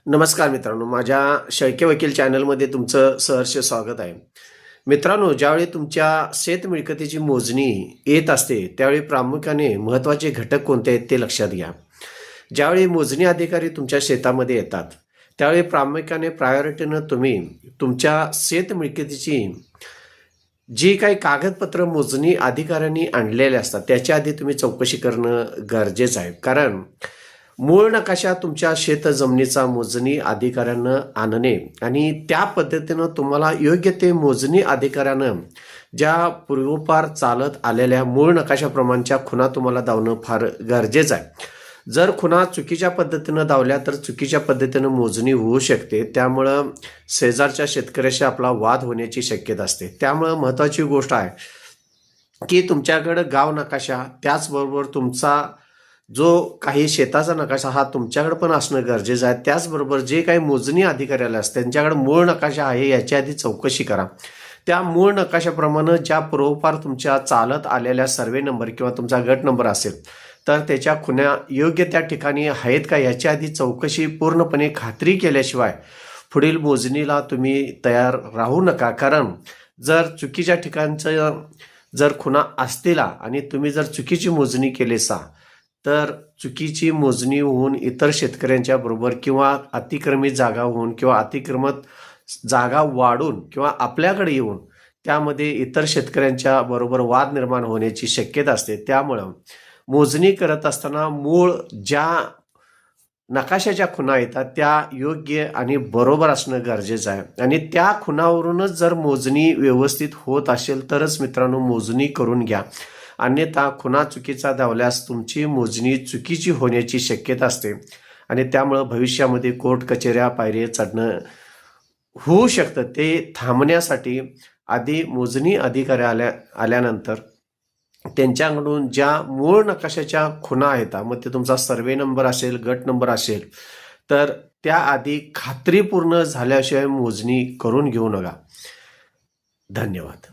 नमस्कार मित्रांनो, माझ्या शेळके वकील चॅनलमध्ये तुमचं सहर्ष स्वागत आहे. मित्रांनो, ज्यावेळी तुमच्या शेत मिळकतीची मोजणी येत असते त्यावेळी प्रामुख्याने महत्त्वाचे घटक कोणते आहेत ते लक्षात घ्या. ज्यावेळी मोजणी अधिकारी तुमच्या शेतामध्ये येतात त्यावेळी प्रामुख्याने प्रायोरिटीनं तुम्ही तुमच्या शेत मिळकतीची जी काही कागदपत्र मोजणी अधिकाऱ्यांनी आणलेले असतात त्याच्या आधी तुम्ही चौकशी करणं गरजेचं आहे. कारण मूळ नकाशा तुमच्या शेत जमिनीचा मोजणी अधिकाऱ्यानं आणणे आणि त्या पद्धतीनं तुम्हाला योग्य ते मोजणी अधिकाऱ्यानं ज्या पूर्वपार चालत आलेल्या मूळ नकाशाप्रमाणच्या खुणा तुम्हाला दावणं फार गरजेचं आहे. जर खुणा चुकीच्या पद्धतीनं दावल्या तर चुकीच्या पद्धतीनं मोजणी होऊ शकते. त्यामुळं शेजारच्या शेतकऱ्याशी आपला वाद होण्याची शक्यता असते. त्यामुळं महत्त्वाची गोष्ट आहे की तुमच्याकडं गाव नकाशा त्याचबरोबर तुमचा जो काही शेताचा नकाशा हा तुमच्याकडे पण असणं गरजेचं आहे. त्याचबरोबर जे काही मोजणी अधिकाऱ्याला असतात त्यांच्याकडे मूळ नकाशा आहे याची आधी चौकशी करा. त्या मूळ नकाशाप्रमाणे ज्या पूर्वपार तुमच्या चालत आलेल्या सर्वे नंबर किंवा तुमचा गट नंबर असेल तर त्याच्या खुणा योग्य त्या ठिकाणी आहेत का याची आधी चौकशी पूर्णपणे खात्री केल्याशिवाय पुढील मोजणीला तुम्ही तयार राहू नका. कारण जर चुकीच्या ठिकाणचं जर खुणा असतील आणि तुम्ही जर चुकीची मोजणी केलीसा तर चुकीची मोजणी होऊन इतर शेतकऱ्यांच्या बरोबर किंवा अतिक्रमित जागा होऊन किंवा अतिक्रमत जागा वाढून किंवा आपल्याकडे येऊन त्यामध्ये इतर शेतकऱ्यांच्या बरोबर वाद निर्माण होण्याची शक्यता असते. त्यामुळं मोजणी करत असताना मूळ ज्या नकाशाच्या खुणा येतात त्या योग्य आणि बरोबर असणं गरजेचं आहे आणि त्या खुणावरूनच जर मोजणी व्यवस्थित होत असेल तरच मित्रांनो मोजणी करून घ्या. अन्यथा खुणा चुकीचा दावल्यास तुमची मोजणी चुकीची होण्याची शक्यता असते आणि त्यामुळं भविष्यामध्ये कोर्ट कचेऱ्या पायऱ्या चढणं होऊ शकतं. ते थांबण्यासाठी आधी मोजणी अधिकारी आल्यानंतर त्यांच्याकडून ज्या मूळ नकाशाच्या खुणा आहेत मग ते तुमचा सर्वे नंबर असेल गट नंबर असेल तर त्याआधी खात्रीपूर्ण झाल्याशिवाय मोजणी करून घेऊ नका. धन्यवाद.